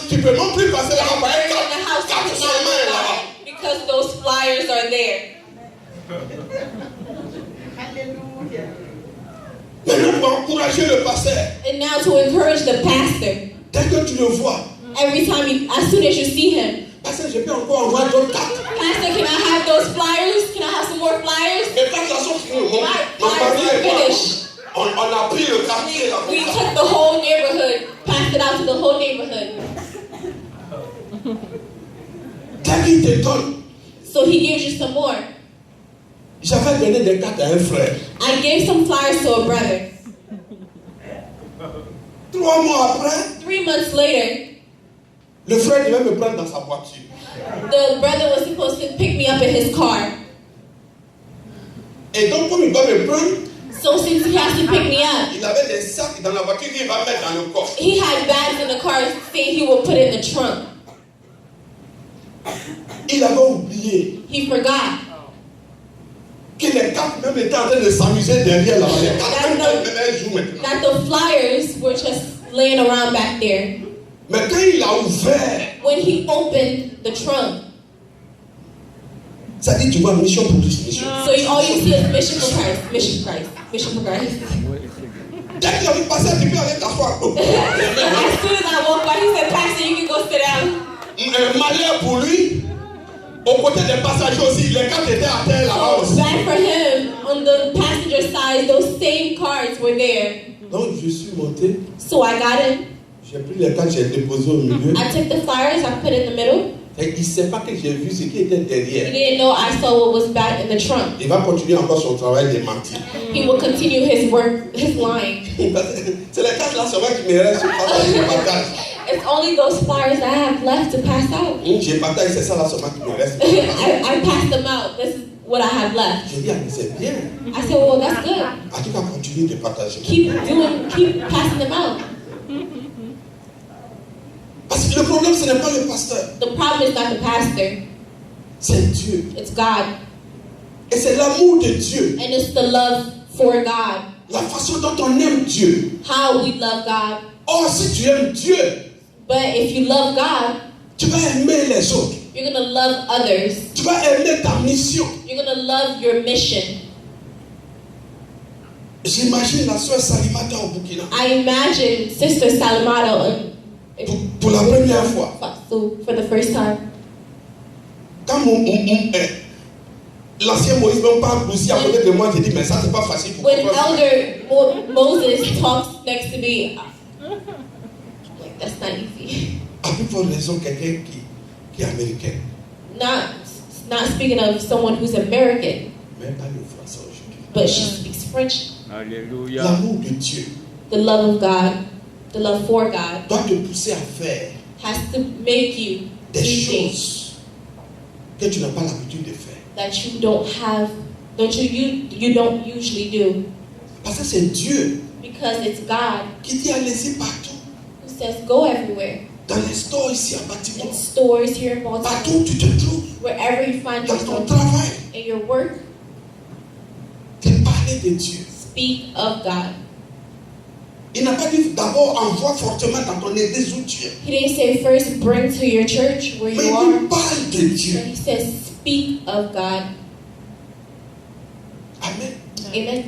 tu peux non plus passer là-bas. You're in the house, you Quatre cannot chemins go là-bas. by because those flyers are there. Maintenant, pour encourager le pasteur, And now to encourage the pastor, dès que tu le vois, every time as soon as you see him, pasteur, je peux encore envoyer d'autres cartes. Pastor, can I have those flyers? Can I have some more flyers? Mais pas que la sont finie. Mon My mari flyers et are moi, finished. on a pris le quartier là. We took the whole neighborhood, passed it out to the whole neighborhood. Dès qu'il te donne, So he gives you some more. j'avais donné des cartes à un frère. I gave some flyers to a brother. 3 mois après, 3 months later, le frère devait me prendre dans sa voiture. the brother was supposed to pick me up in his car. Et donc, comme il doit me prendre, So since he has to pick me up, il avait des sacs dans la voiture qu'il va mettre dans le coffre. he had bags in the car saying he would put it in the trunk. Il avait oublié He forgot que les cartes même étaient en train de s'amuser derrière là. Les cartes même un jour maintenant. that the flyers were just laying around back there. Mais quand il a ouvert, When he opened the trunk, ça dit tu vois mission pour Christ, mission. so all you see is mission for Christ, mission for Christ, mission for Christ. Dès qu'il a vu passer, tu peux aller t'asseoir. As soon as I walked by, he said, Pastor, you can go sit down. Un malheur pour lui. Au côté des passagers aussi, les cartes étaient à terre là-bas So aussi. bad for him, on the passenger side, those same cards were there. Donc je suis monté, So I got in, j'ai pris les cartes, j'ai déposé au milieu. I took the flyers, I put it in the middle. Et il ne sait pas que j'ai vu ce qui était He derrière. didn't know I saw what was back in the trunk. Il va continuer encore son travail de mentir. He will continue his work, his lying. C'est les cartes là seulement qui me restent sur le je partage. It's only those flyers that I have left to pass out. Je partage, c'est ça là seulement qui me reste. I passed them out. This is what I have left. Je dis, ah, mais c'est bien. I said, well, that's good. Ah, tu vas continuer de partager. Keep passing them out. Parce que le problème, ce n'est pas le pasteur, The problem is not the pastor, c'est Dieu. it's God. Et c'est l'amour de Dieu. And it's the love for God. La façon dont on aime Dieu. How we love God. Or, si tu aimes Dieu, But if you love God, tu vas aimer les autres. you're going to love others. Tu vas aimer ta mission. You're going to love your mission. J'imagine la soeur Salimata au Burkina. I imagine Sister Salamato Pour la première fois. so for the first time. Quand l'ancien Moïse même parle aussi à côté de moi, j'ai dit, mais ça, c'est pas facile pour When comprendre. Elder Moses talks next to me, I'm like, that's not easy. À plus forte raison, quelqu'un qui est américain. Not speaking of someone who's American, Même pas le français aujourd'hui. but she speaks French. Alléluia. L'amour de Dieu The love of God, the love for God, doit te pousser à faire has to make you des do things choses que tu n'as pas l'habitude de faire. that you don't have, you don't usually do, Parce que c'est Dieu because it's God qui dit allez-y partout. who says go everywhere. Dans les stores ici à bâtiment. In stores here in Baltimore, Partout où tu te trouves. wherever you find Dans ton yourself, travail. in your work, De parler de Dieu. speak of God. Il n'a pas dit d'abord envoie fortement dans ton église où tu es. He didn't say first bring to your church where Mais you are, il parle de Dieu. but he says speak of God. Amen. Amen.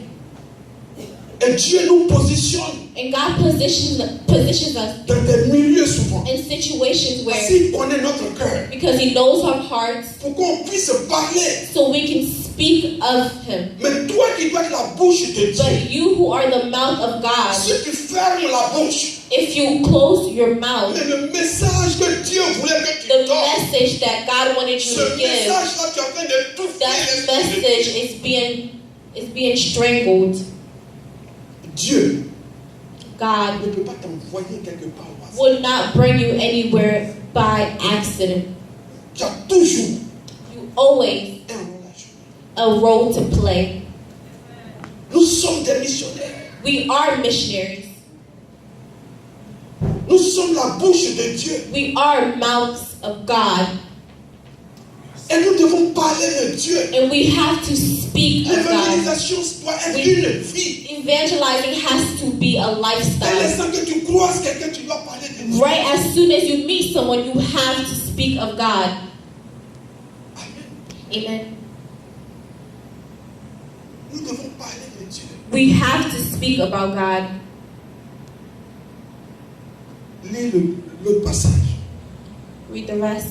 Et Dieu nous positionne And God positions us dans des milieux souvent. in situations Parce where, qu'il connaît notre cœur. because He knows our hearts, Pour qu'on puisse parler. so we can speak of Him. Mais toi qui dois être la bouche de Dieu. But you who are the mouth of God, Si tu fermes la bouche. if you close your mouth, Mais le message que Dieu voulait que tu the donnes. message that God wanted you Ce to give, message-là, tu es en train de tout that message is being strangled. Dieu God ne peut pas t'envoyer quelque part au hasard. would not bring you anywhere by accident. Tu as toujours You always un rôle à jouer. a role to play. Nous sommes des missionnaires. We are missionaries. Nous sommes la bouche de Dieu. We are mouths of God. Et nous devons parler de Dieu. And we have to speak of God. L'évangélisation doit être une vie. Evangelizing has to be a Dès lifestyle. l'instant que tu croises quelqu'un, tu dois parler de Dieu. Right as soon as you meet someone, you have to speak of God. Amen. Amen. Nous devons parler de Dieu. We have to speak about God. Lis le passage. Read the rest.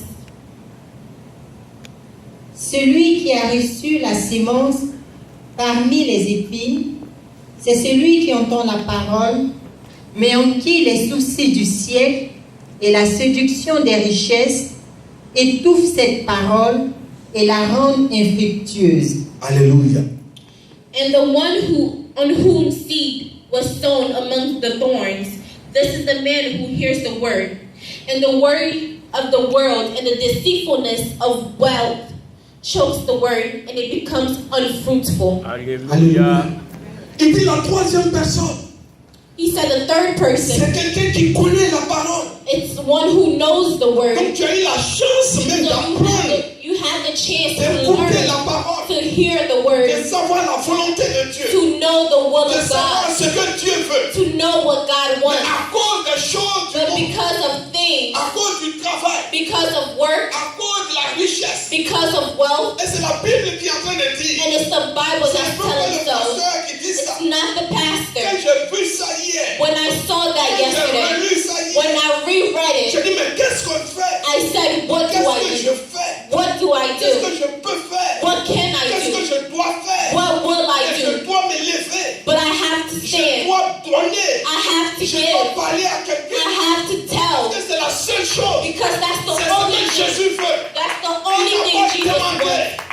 Celui qui a reçu la sémence parmi les épines, c'est celui qui entend la parole, mais en qui les soucis du siècle et la séduction des richesses étouffent cette parole et la rendent infructueuse. Alléluia. And the one on whom seed was sown among the thorns, this is the man who hears the word, and the word of the world and the deceitfulness of wealth chokes the word, and it becomes unfruitful. Alléluia. Il dit la troisième personne. He said the third person, C'est quelqu'un qui connaît la parole. it's one who knows the word. Donc tu as eu la chance So même d'apprendre, you have the chance to d'écouter learn, la parole, to hear the word, de savoir la volonté de Dieu, to know the will de of savoir God, ce que Dieu veut. to know what God Mais wants. à cause des choses du But monde, because of things, à cause du travail, because of work, à cause de la richesse, because of wealth, et c'est la Bible qui est en train de dire, and it's the Bible c'est that's pas le telling so. pasteur qui dit ça. It's not the Quand pastor. j'ai vu ça hier, When I saw that quand j'ai yesterday, relu ça when hier, I reread j'ai it, dit mais qu'est-ce qu'on fait? I said, what do Qu'est-ce I que do? je fais? What do I Qu'est-ce que do? je peux faire? What can I Qu'est-ce que do? je dois faire? What will I Et je do? dois me lever. But I have to Je stand. dois donner. I have to Je dois give. parler à I quelqu'un. have to tell. Parce que c'est la seule chose. Because that's the C'est ce only que thing. Jésus veut. That's the only thing Jesus wants.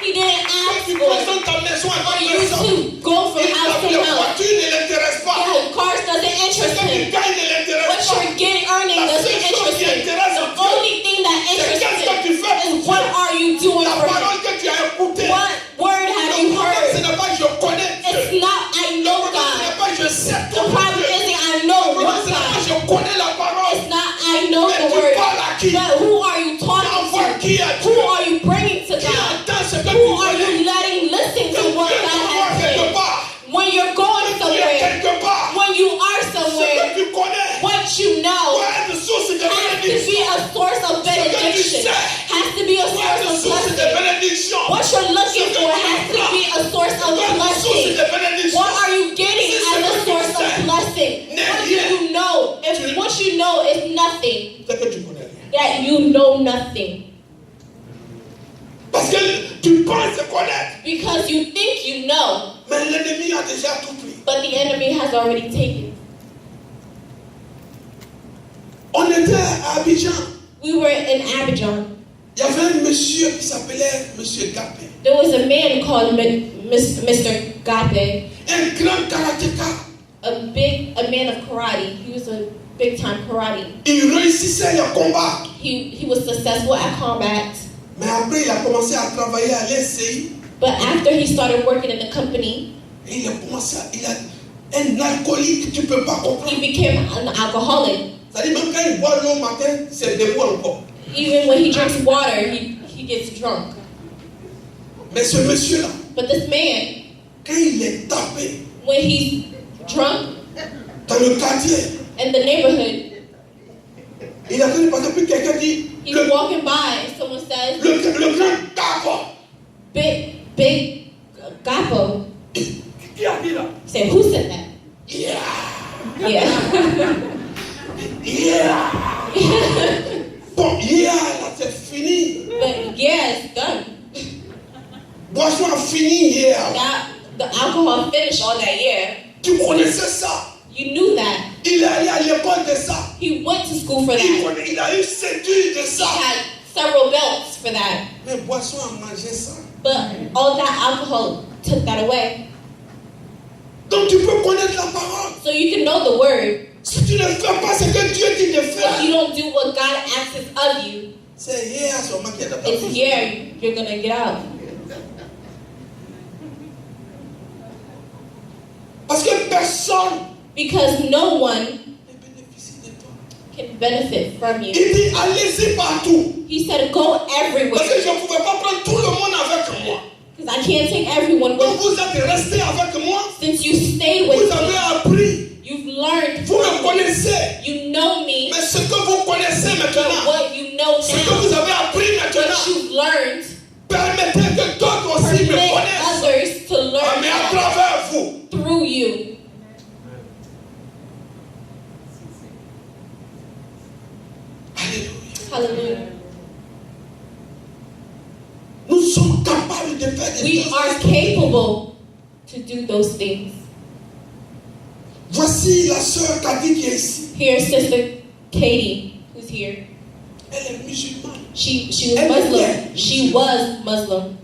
He didn't Quand ask tu for présentes ta maison à for ta you personne, to go from house to la house. voiture ne l'intéresse pas. Yeah, cars doesn't Ce interest que tu him. gagnes ne l'intéresse What pas. you're getting earning La doesn't seule chose interest qui him. intéresse The Dieu, only thing that c'est interests qu'est-ce que tu him fais pour is what Dieu. are you doing La for him? parole que tu as écoutée. What word have Le you problème, ce heard? n'est pas je connais Dieu. It's not I Le know problème, ce n'est God. pas je sais The tout de problem Dieu. isn't I Le know problème, one ce n'est pas God. je connais la parole. It's not I know Mais the tu word. parles à qui? But who are you talking Envoie to? qui à Who Dieu? are you bringing to Qui God? entend ce que tu Who are connais? you letting listen to Quand what Dieu God t'envoie has quelque said? part, When you're going quand tu es somewhere, quelque part, when you are ce somewhere, que tu connais what you know doit être source de has to be bénédiction. a source of benediction. Has to be a Doit source être of source de blessing. bénédiction. What you're looking for has to be a source of Doit être source blessing. de bénédiction. What are you getting as a source of blessing? What do you know? If what you know is nothing, C'est que tu connais rien. that you know nothing. Parce que tu penses connaître, Because you think you know, mais l'ennemi a déjà tout pris. but the enemy has already taken. On était à Abidjan. We were in Abidjan. Il y avait un monsieur qui s'appelait Monsieur Gapé. There was a man called Mr. Gape, Un grand karatéka. a man of karate. He was a big time karate. Il réussissait les combats. He was successful at combat. Mais après, il a commencé à travailler à l'SCI. But after he started working in the company, Et il a commencé à... Il a un alcoolique, tu ne peux pas comprendre. he became an alcoholic. C'est-à-dire, même quand il boit l'eau au matin, c'est debout encore. Even when he drinks water, he gets drunk. Mais ce monsieur-là, But this man, quand il est tapé when he's drunk dans le quartier, in the neighborhood, il a fait passer, puis quelqu'un dit, he's le walking by and someone says, grand capo. Big Gapo. Qui a dit là? Say, who said that? Yeah. Yeah. Yeah. Bon, yeah, là, c'est fini. But yeah, it's done. Boisson a fini hier. That the alcohol finished all that year. Tu connaissais ça. You knew that. Il est allé à l'école de ça. He went to school for that. Il a eu ceinture de He ça. had several belts for that. Mais Boisson a mangé ça. But all that alcohol took that away. Donc tu peux connaître la parole. So you can know the word, Si tu ne fais pas ce que Dieu dit de but you faire, don't do what God asks of you. c'est hier seulement qu'il y a de It's here you're gonna get out. Parce que personne Because no one ne bénéficie de toi. can benefit from you. Il dit allez-y partout. He said, go Parce que everywhere. je ne pouvais pas prendre tout I can't take everyone Donc with vous êtes resté avec moi. since you stayed Vous with avez me. appris. You've learned Vous me from me. connaissez. You know me. Mais ce que vous connaissez But maintenant, what you know ce que now, vous avez appris what maintenant, you've learned, permettez que d'autres aussi me permit connaissent. others to learn Mais à that travers vous. through you. Alléluia. Hallelujah. Nous sommes capables de faire des We choses. are capable to do those things. Voici la sœur Kadi qui est ici. Here's Sister Katie, who's here. Elle est musulmane. She was Muslim. She was Muslim.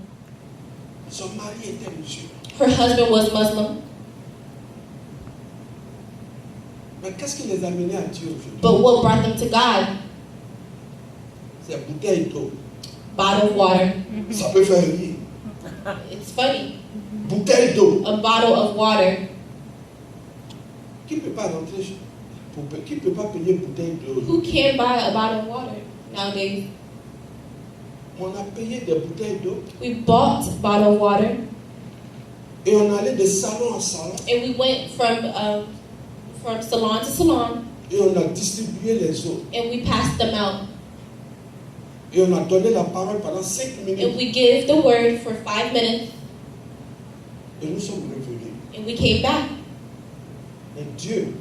Son mari était musulman. Her husband was Muslim. Mais qu'est-ce qui les a menés à Dieu aujourd'hui? But what brought them to God? C'est bouteille d'eau. Bottle of water. Ça peut faire rire. It's funny. Bouteille d'eau. A bottle of water. Qui ne peut pas rentrer qui ne peut pas payer une bouteille d'eau? Who can buy a bottle of water nowadays? On a payé des bouteilles d'eau We bought bottle of water et on allait de salon en salon and we went from salon to salon et on a distribué les eaux. and we passed them out. Et on a donné la parole pendant 5 minutes And we gave the word for 5 minutes et nous sommes revenus. and we came back. Mais Dieu,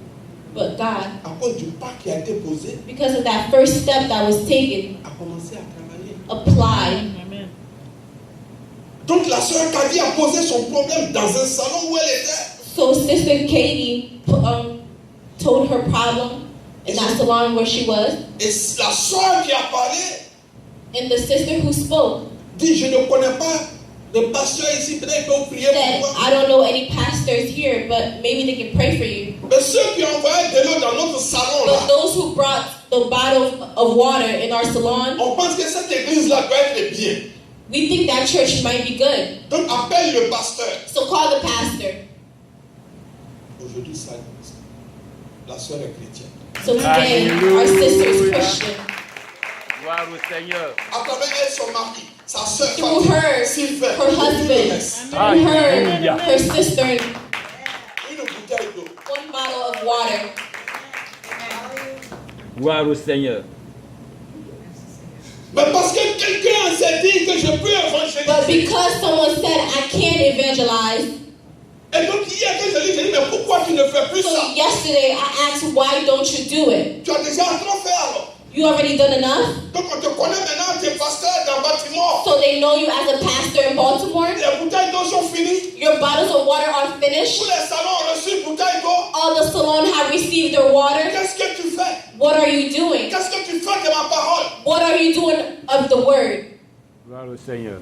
But God, à cause du pas qui a été posé, because of that first step that was taken, a commencé à travailler. applied. Donc la sœur Kadi a posé son problème dans un salon où elle était. So Sister Katie told her problem in that salon where she was, Et la sœur qui a parlé and the sister who spoke dit, je ne connais pas de pasteur ici, peut-être qu'ils peuvent prier said, pour moi. I don't know any pastors here, but maybe they can pray for you. Mais ceux qui ont envoyé de l'eau dans notre salon But là, those who brought the bottle of water in our salon, on pense que cette église là doit être bien. we think that church might be good. Donc appelle le pasteur. So call the pastor. Aujourd'hui, ça, la sœur est chrétienne. So today, our sister is Christian. Gloire au Seigneur. À travers elle, son mari, sa sœur, Through her, Sylvain, her husband, through her, her sister, une bouteille d'eau. one bottle of water. Gloire au Seigneur. Mais parce que quelqu'un s'est dit que je peux But évangéliser. because someone said, I can't evangelize, Et donc hier que je lui ai dit, mais pourquoi tu ne fais plus so ça? yesterday I asked, why don't you do it? Tu as déjà trop fait alors. You already done enough? Donc on te connaît maintenant, tu es pasteur dans Baltimore. So they know you as a pastor in Baltimore? Les bouteilles d'eau sont finies. Your bottles of water are finished? Tous les salons ont reçu une bouteille d'eau. All the salon have received their water? Qu'est-ce que tu fais? What are you doing? Qu'est-ce que tu fais de ma parole? What are you doing of the word? Gloire au Seigneur.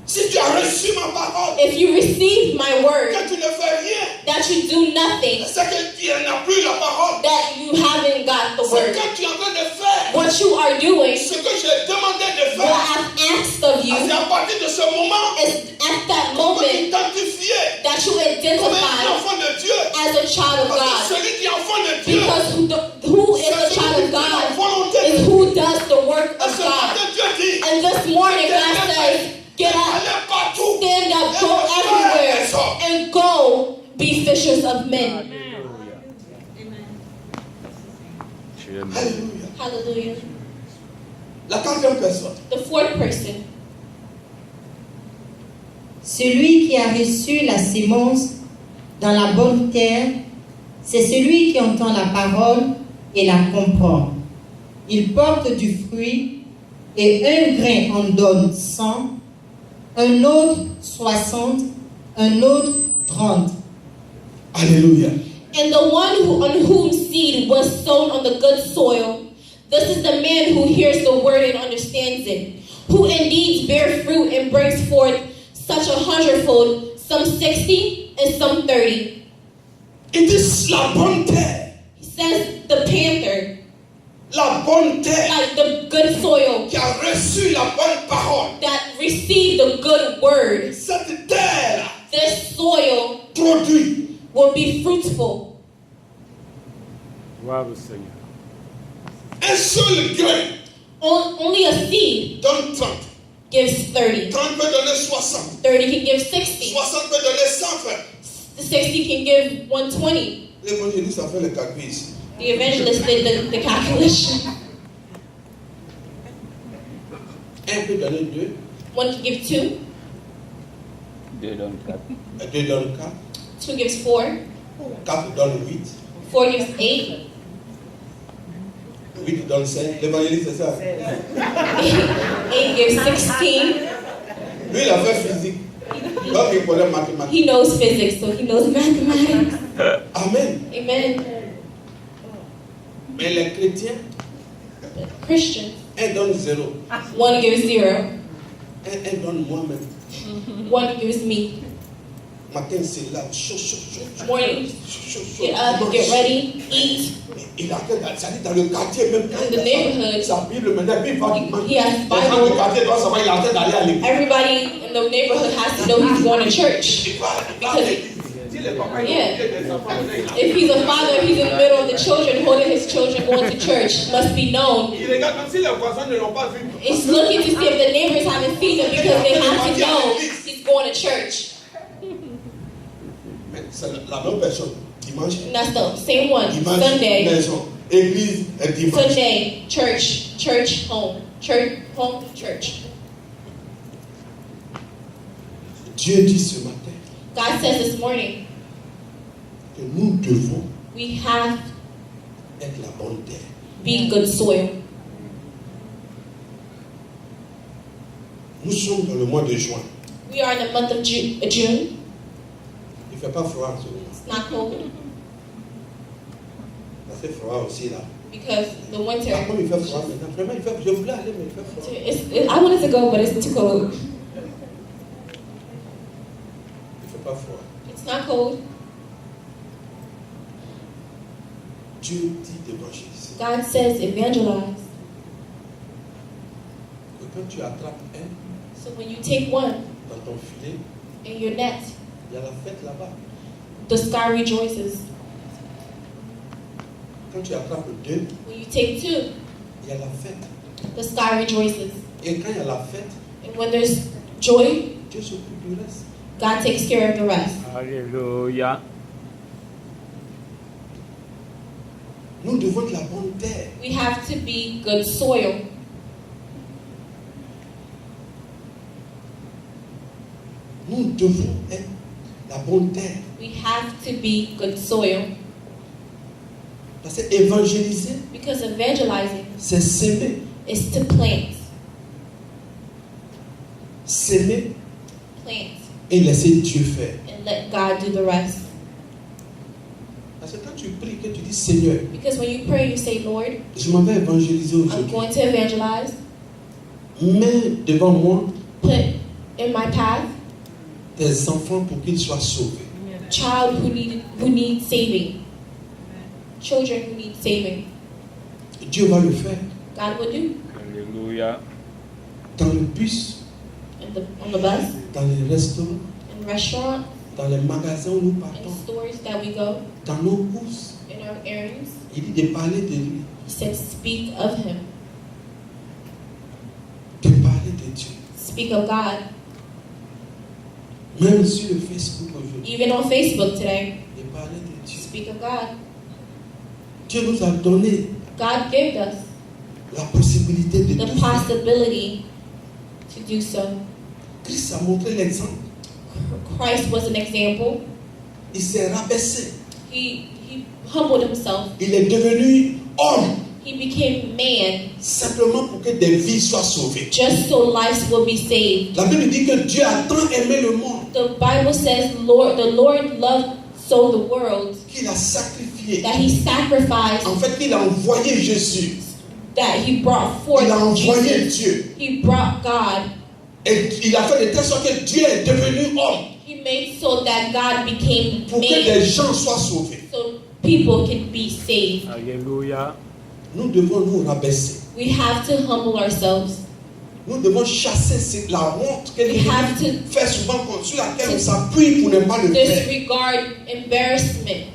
Si tu as reçu ma parole, If you receive my word, que tu ne fais rien, that you do nothing, c'est que tu n'as plus la parole. that you haven't got the Ce word. que tu es en train de faire, What you are doing, ce que j'ai demandé de what faire, I've asked of c'est you, à partir de ce moment is at that qu'on peut moment t'identifier that you comme un identify enfant de Dieu. as a child of Parce God. que celui qui est enfant de Dieu, Because who is c'est a child celui of qui fait la God volonté de is Dieu. who does the work Et of ce God. matin, Dieu dit, And this morning, God says, get up, allez partout, stand up, go everywhere, and go be fishers of men. Tu es mort. Alléluia. Hallelujah. La quatrième personne. The fourth person, Celui qui a reçu la sémence dans la bonne terre, c'est celui qui entend la parole et la comprend. Il porte du fruit et un grain en donne 100, un autre 60, un autre 30. Alléluia. and the one on whom seed was sown on the good soil, this is the man who hears the word and understands it, who indeed bears fruit and brings forth such 100-fold, some 60 and some 30. Il dit la bonne terre. He says the panther, La bonne terre like the good soil qui a reçu la bonne parole. that received the good word. Cette terre This soil produit. will be fruitful. Gloire au Seigneur. Un seul grain Only a seed donne 30. gives 30. 30 peut donner 60. 30 can give 60. 60 peut donner 100 frères. 60 can give 120. L'évangéliste a fait le calcul ici. The evangelist did the calculation. Un peut donner 2. One can give 2. 2 donne 4. 2 donne 4. 2 gives 4. 4 donne 8. 4 gives 8. 8 donne 5. L'évangéliste, c'est ça. 8 gives 16. Lui, il a fait physique. Donc, il connaît mathématiques. He knows physics, so he knows mathematics. Amen. Amen. Mais les chrétiens, Christians, un donne 0. 1 gives 0. Un donne moi-même. 1 gives me. Matin, c'est là. Chaud, chaud, chaud. Morning, Chaud, chaud. get up, get ready, eat. Il a fait, ça dit dans le quartier, même quand In the neighborhood. sa Bible, maintenant, puis il va dimanche. He has Les gens Bible. du quartier doivent savoir, il a fait d'aller à l'église. Everybody in the neighborhood has to know he's going to church. Il va à l'église. Si le papa il Yeah. a des enfants, il a- If he's a father, he's in the middle of the children, holding his children, going to church. Must be known. Il regarde même si les voisins ne l'ont pas vu. It's looking to see if the neighbors haven't seen him because they have to know he's going to church. Mais c'est la même personne. Dimanche, And that's the same one. dimanche, Sunday, maison. Église et dimanche. Sunday, church, home. Home, church. Dieu dit ce matin God says this morning, que nous devons we have être la bonne terre. be good soil. Nous sommes dans le mois de juin. We are in the month of June. Il ne fait pas froid en ce moment. It's not cold Ça fait froid aussi là. because the winter. Par contre, il fait froid maintenant. Vraiment, il fait, je voulais aller, mais il fait froid. I wanted to go, but it's too cold. Il ne fait pas froid. It's not cold. Dieu dit d'évangéliser. God says evangelize. Que quand tu attrapes un So when you take one dans ton filet, in your net, il y a la fête là-bas. the sky rejoices. Quand tu attrapes deux, When you take two, il y a la fête. the sky rejoices. Et quand il y a la fête, And when there's joy, Dieu s'occupe du reste. God takes care of the rest. Alléluia. Nous devons être la bonne terre. We have to be good soil. Nous devons être la bonne terre. We have to be good soil. Parce que évangéliser, Because evangelizing c'est s'aimer. is to plant. S'aimer Plant. et laisser Dieu faire. And let God do the rest. Parce que quand tu pries, que tu dis Seigneur, Because when you pray, you say, Lord, je m'en vais évangéliser I'm aujourd'hui. going to evangelize. Mets devant moi Put in my path tes enfants pour qu'ils soient sauvés. child who need saving. Children who need saving. Dieu va le faire. God will do. Alléluia. Dans le bus, On the bus, dans les restaurants, in restaurants, dans les magasins où nous in partons, stores that we go, dans nos courses. in our errands. Il dit de parler de lui, He said, speak of him. de parler de Dieu. Speak of God. Même sur le Facebook aujourd'hui, Even on Facebook today, de parler de Dieu. speak of God. Dieu nous a donné God gave us la possibilité de the tout faire. possibility to do so. Christ a montré l'exemple. Christ was an example. Il s'est rabaissé. He humbled himself. Il est devenu homme He became man simplement pour que des vies soient sauvées. just so lives will be saved. La Bible dit que Dieu a tant aimé le monde The Bible says, the Lord loved so the world qu'il a sacrifié. that he sacrificed, En fait, il a envoyé Jésus. that he brought forth Il a envoyé Jesus. Dieu. He brought God. Et il a fait de telle sorte que Dieu est devenu homme He made so that God became pour que man les gens soient sauvés. so people can be saved. Alléluia. Nous devons nous rabaisser. We have to humble ourselves. Nous devons chasser la honte que We l'Église have to fait souvent, sur laquelle on s'appuie pour ne pas le faire. disregard embarrassment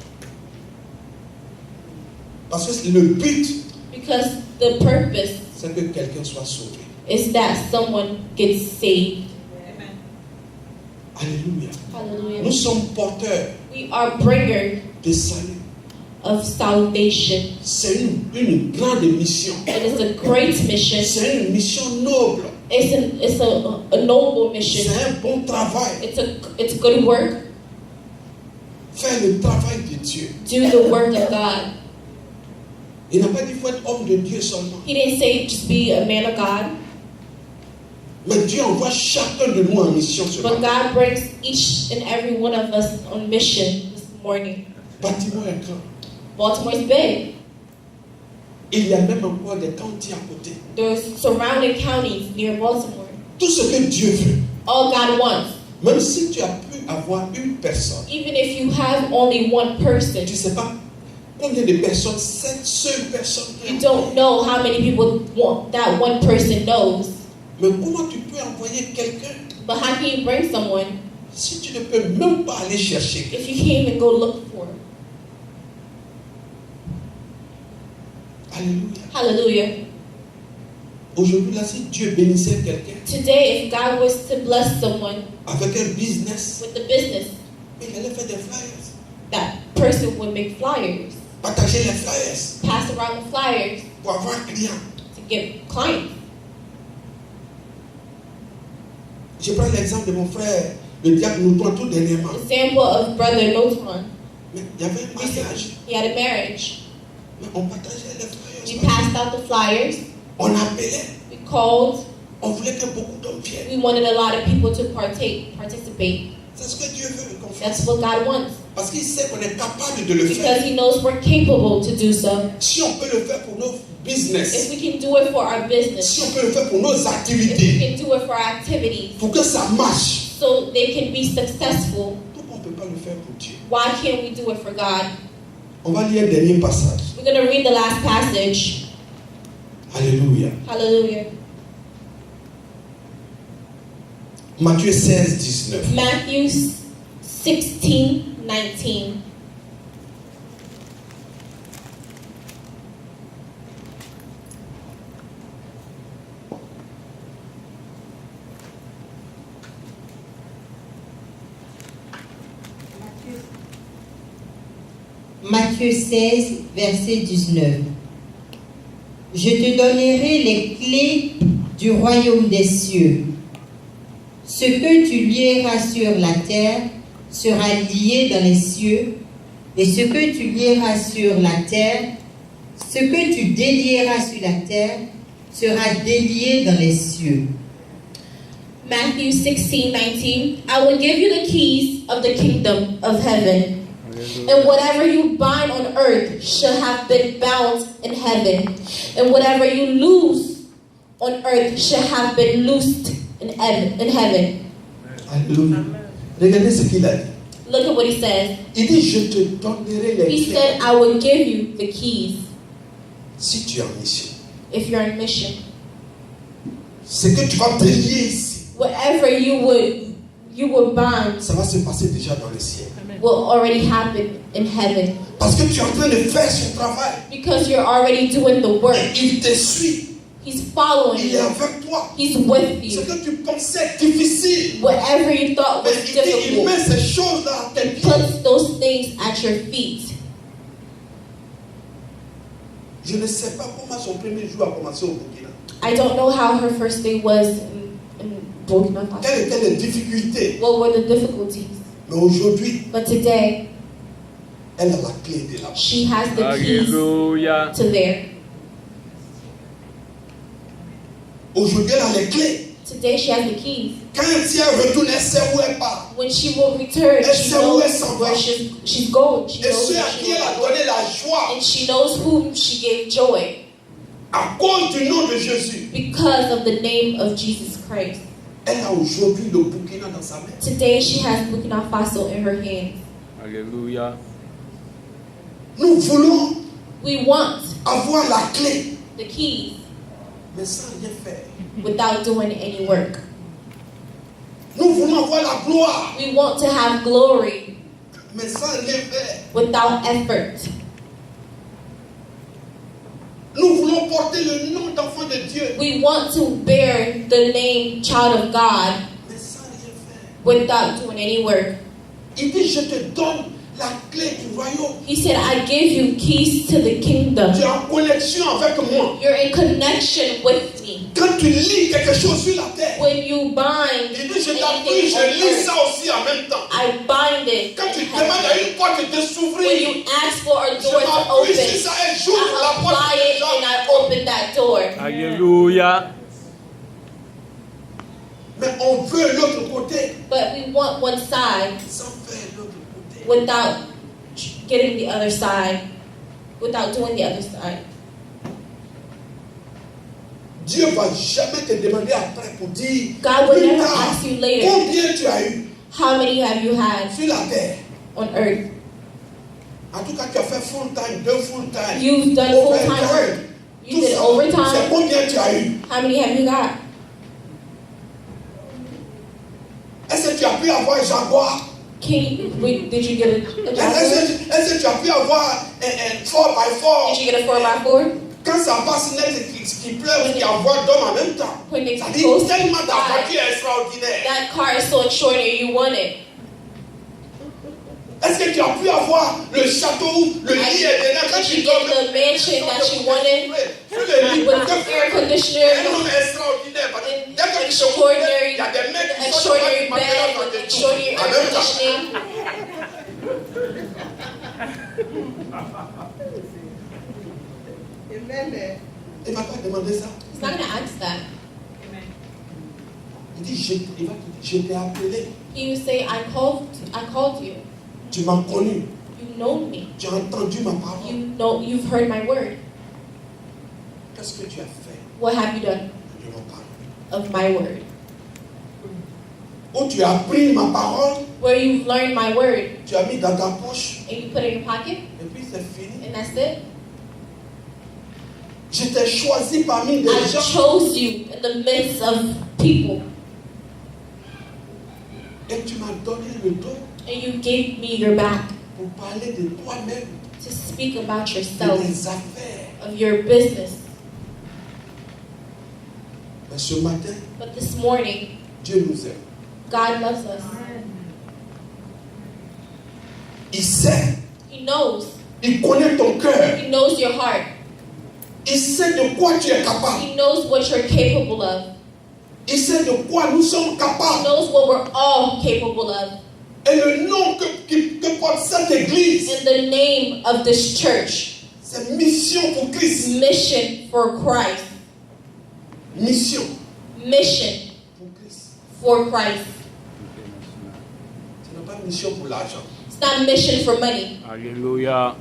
Parce que le but, because The purpose c'est que quelqu'un soit sauvé. is that someone gets saved. Alléluia. Hallelujah. Nous sommes porteurs We are bringers de salut. of salvation. C'est une grande mission. It is a great mission. C'est une mission noble. It's a noble mission. C'est un bon travail. It's good work. Faire le travail de Dieu. Do the work of God. Il n'a pas dit qu'il faut être homme de Dieu seulement. He didn't say just be a man of God, Mais Dieu envoie chacun de nous en mission ce but matin. God brings each and every one of us on mission this morning. Baltimore est grand. Baltimore is big. Il y a même encore des counties à côté. There's surrounding counties near Baltimore. Tout ce que Dieu veut, All God wants, même si tu as pu avoir une personne, even if you have only one person, tu ne sais pas combien de personnes cette seule personne peut you envoyer. don't know how many people that one person knows. Mais comment tu peux envoyer quelqu'un But how can you bring someone si tu ne peux même pas aller chercher? if you can't even go look for him? Alléluia. Hallelujah. Aujourd'hui, là, si Dieu bénissait quelqu'un Today, if God was to bless someone avec un business, with the business, il allait faire des flyers, that person would make flyers, partager les flyers pass around the flyers pour avoir un client. to get clients. Je prends l'exemple de mon frère, le diable Nouton, tout dernièrement. Example of Brother Noton. Mais il y avait un mariage, He had a marriage. mais on partageait les flyers. We passed out the flyers. On appelait, We called. on voulait que beaucoup d'hommes viennent. We wanted a lot of people to participate. C'est ce que Dieu veut qu'on That's fasse. what God wants. Parce qu'il sait qu'on est capable de le Because faire. He knows we're capable to do so. Si on peut le faire pour nos If business, we can do it for our business, si on peut le faire pour nos if we activités, can do it for our activities, pour que ça marche, so they can be successful, pourquoi on ne peut pas le faire pour Dieu? why can't we do it for God? On va lire un dernier passage. We're going to read the last passage. Alléluia. Hallelujah. Matthieu 16, 19. Matthew 16:19. Matthieu 16, verset 19. Je te donnerai les clés du royaume des cieux. Ce que tu lieras sur la terre sera lié dans les cieux, et ce que tu lieras sur la terre, ce que tu délieras sur la terre sera délié dans les cieux. Matthew 16:19. I will give you the keys of the kingdom of heaven. And whatever you bind on earth shall have been bound in heaven. And whatever you loose on earth shall have been loosed in heaven. Alléluia. Regardez ce qu'il a dit. Look at what he says. Il dit, je te donnerai les He clés said, I will give you the keys si tu es en mission. if you're on mission. Ce que tu vas prier ici, Whatever you would bind ça va se passer déjà dans le ciel. will already happen in heaven. Parce que tu es en train de faire son travail. Because you're already doing the work. Il te suit. He's following Il est you. avec toi. He's with Ce you. que tu pensais difficile, Whatever you thought mais was il dit, il difficult, met ces choses-là à tes pieds. puts those things at your feet. Je ne sais pas comment son premier jour a commencé au Burkina. I don't know how her first day was in Burkina Faso. Quelles étaient les difficultés? What were the difficulties? Mais aujourd'hui, But today, elle a la clé de là. she has the keys Alléluia. to there. Aujourd'hui, elle a les clés. Today she has the keys. Quand elle retourne, elle sait où elle part. When she will return, Elle she sait où elle knows s'en where va. she's going. She Et knows ceux where à she qui elle a will donné la joie and she knows whom she gave joy à cause du nom de Jésus. because of the name of Jesus Christ. Elle a aujourd'hui le Burkina dans sa main. Today she has Burkina Faso in her hands. Alléluia. Nous voulons We want avoir la clé, the keys mais sans rien faire. without doing any work. Nous voulons avoir la gloire, We want to have glory mais sans rien faire. without effort. Nous voulons voulons porter le nom d'enfant de Dieu. We want to bear the name child of God Mais sans rien faire. without doing any work. Il dit, je te donne la clé du royaume. He said, I give you keys to the kingdom. Tu es en connexion avec moi. You're in connection with me. Quand tu lis quelque chose sur la terre, When you bind il dit, je t'appuie, anything je on lis earth, ça aussi en même temps. I bind it. Quand tu in demandes à heaven. une porte de When s'ouvrir, you ask for a je door to m'appuie sur open, ça et j'ouvre I la porte apply des it gens. and I open that door. Alléluia. Mais on veut l'autre côté But we want one side sans faire l'autre côté. without getting the other side, without doing the other side. Dieu ne va jamais te demander après pour dire God will plus never tard, ask you later, combien tu as eu how many have you had sur la terre. on earth? En tout cas, tu as fait full time, 2 full time. You've done full-time work. You did C'est overtime. combien tu as eu. How many have you got? Est-ce que tu as pu avoir un Jaguar? Did you get a Jaguar? Est-ce que tu as pu avoir un 4x4? Did you get a 4x4? Quand ça passe net qui pleure, il y a voix d'homme en même temps. When it's Ça dit supposed to tellement ta fly, voiture est extraordinaire. that car is so extraordinary, you want it. Est-ce que tu as pu avoir le château, le lit est dedans quand Did tu you dors? get the mansion that you wanted Sur le lit, with air conditioner, un homme extraordinaire. Parce que dès que tu te couches, extraordinary, il y a des mecs qui sont extraordinary capables de bed mettre dans with tes extraordinary tours. En air même temps. Amen. Il ne va pas demander ça. He's not going to ask that. Il dit, il va te dire, je t'ai appelé. He will say, I called you. Tu m'as connu. You know me. Tu as entendu ma parole. You've heard my word. Qu'est-ce que tu as fait What have you done de ma parole? of my word? Ou tu as pris ma parole, Where you've learned my word tu as mis dans ta poche, and you put it in your pocket et puis c'est fini. and that's it. Je t'ai choisi parmi des I gens. chose you in the midst of people Et tu m'as donné le dos and you gave me your back pour parler de toi-même, to speak about de yourself, tes affaires. of your business. Mais ce matin, But this morning, Dieu nous aime. God loves us. Il sait, He knows. il connaît ton cœur. He knows your heart. Il sait de quoi tu es capable. He knows what you're capable of. Il sait de quoi nous sommes He capables. knows what we're all capable of. Et le nom que porte cette église, In the name of this church, c'est mission pour Christ. mission for Christ. Mission Mission pour Christ. for Christ. Ce n'est pas mission pour l'argent. It's not mission for money. Alléluia.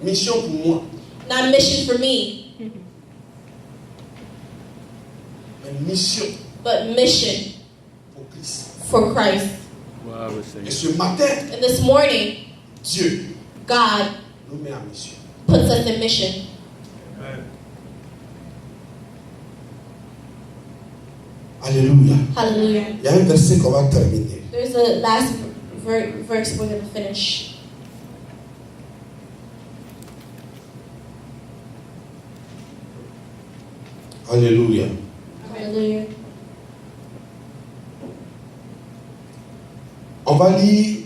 Mission pour moi. Not mission for me, Mais mission but mission pour Christ. for Christ. Gloire au Et Seigneur. ce matin, And this morning, Dieu God nous met en mission. puts us in mission. Alléluia. Hallelujah. Il y a un verset qu'on va terminer. There's a last verse we're going to finish. Alléluia. Hallelujah. On va lire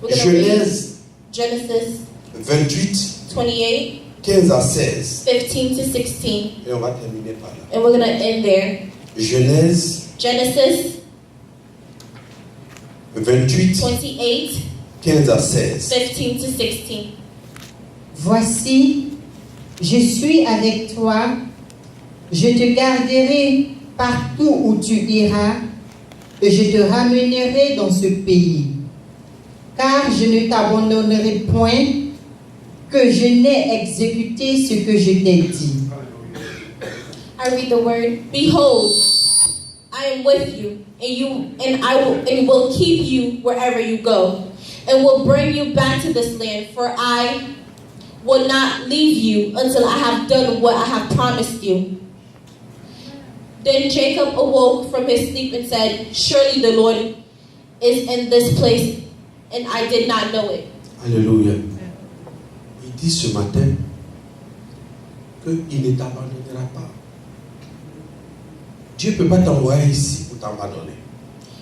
We're going to read Genèse Genesis 28, 28, 15 à 16. 15 to 16. Et on va terminer par là. And we're going to end there. Genèse Genesis 28, 28, 15 à 16. 15 to 16. Voici, je suis avec toi, je te garderai partout où tu iras, et je te ramènerai dans ce pays. Car je ne t'abandonnerai point, que je n'ai exécuté ce que je t'ai dit. I read the word. Behold, I am with you, and will keep you wherever you go, and will bring you back to this land. For I will not leave you until I have done what I have promised you. Then Jacob awoke from his sleep and said, Surely the Lord is in this place, and I did not know it. Alléluia. Il dit ce matin, qu'il ne t'abandonnera pas. Dieu ne peut pas t'envoyer ici pour t'abandonner.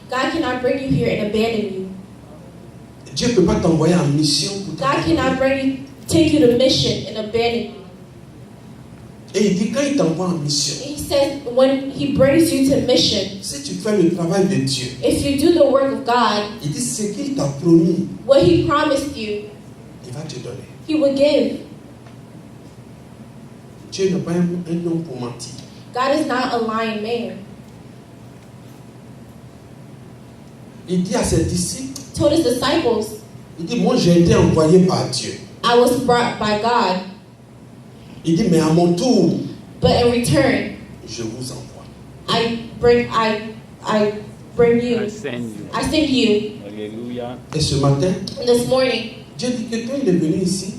God cannot bring you here and abandon you. Dieu ne peut pas t'envoyer en mission pour God t'abandonner. cannot take you to mission and abandon you. Et il dit quand il t'envoie en mission, He says when He brings you to mission, si tu fais le travail de Dieu, if you do the work of God, il dit ce qu'il t'a promis, what He promised you, il va te donner. He will give. Dieu n'est pas un homme pour mentir. God is not a lying man. Il dit à ses disciples, He told His disciples, il dit moi j'ai été envoyé par Dieu. I was brought by God, Il dit mais à mon tour, but in return, je vous envoie. I bring you. I send you. I send you. Hallelujah. Et ce matin, And this morning, Dieu dit que quand il est venu ici,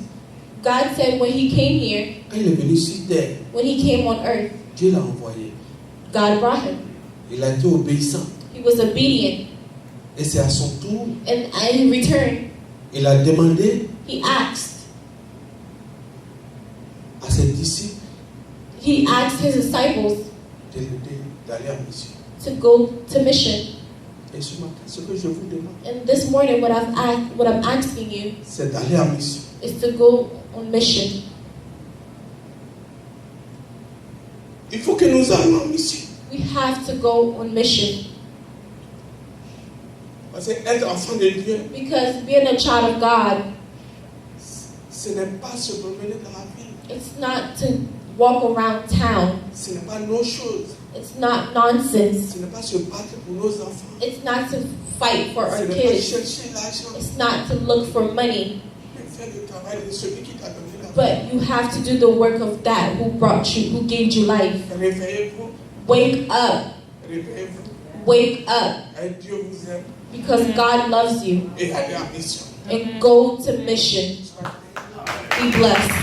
God said when He came here, quand il est venu sur terre, when He came on earth, Dieu l'a envoyé. God brought Him. Il a été obéissant. He was obedient. Et c'est à son tour, And in return, il a demandé He asked. à ses disciples He asked His disciples d'aller en mission. to go to mission. Et ce matin, ce que je vous demande, And this morning, what I'm asking you c'est d'aller en mission. is to go on mission. Il faut que nous allions en mission. We have to go on mission Parce que être enfant de Dieu, because being a child of God, ce n'est pas se promener dans la ville. it's not to walk around town. Ce n'est pas nos choses. It's not nonsense. Ce n'est pas se battre pour nos enfants. It's not to fight for Ce our n'est pas kids. chercher l'argent. It's not to look for money. Mais faire le travail de celui qui t'a donné la vie. But you have to do the work of that who brought you, who gave you life. Réveillez-vous. Wake up. Réveillez-vous. Wake up. Et Dieu vous aime. Because God loves you. Et allez en mission. And go to mission. Be blessed.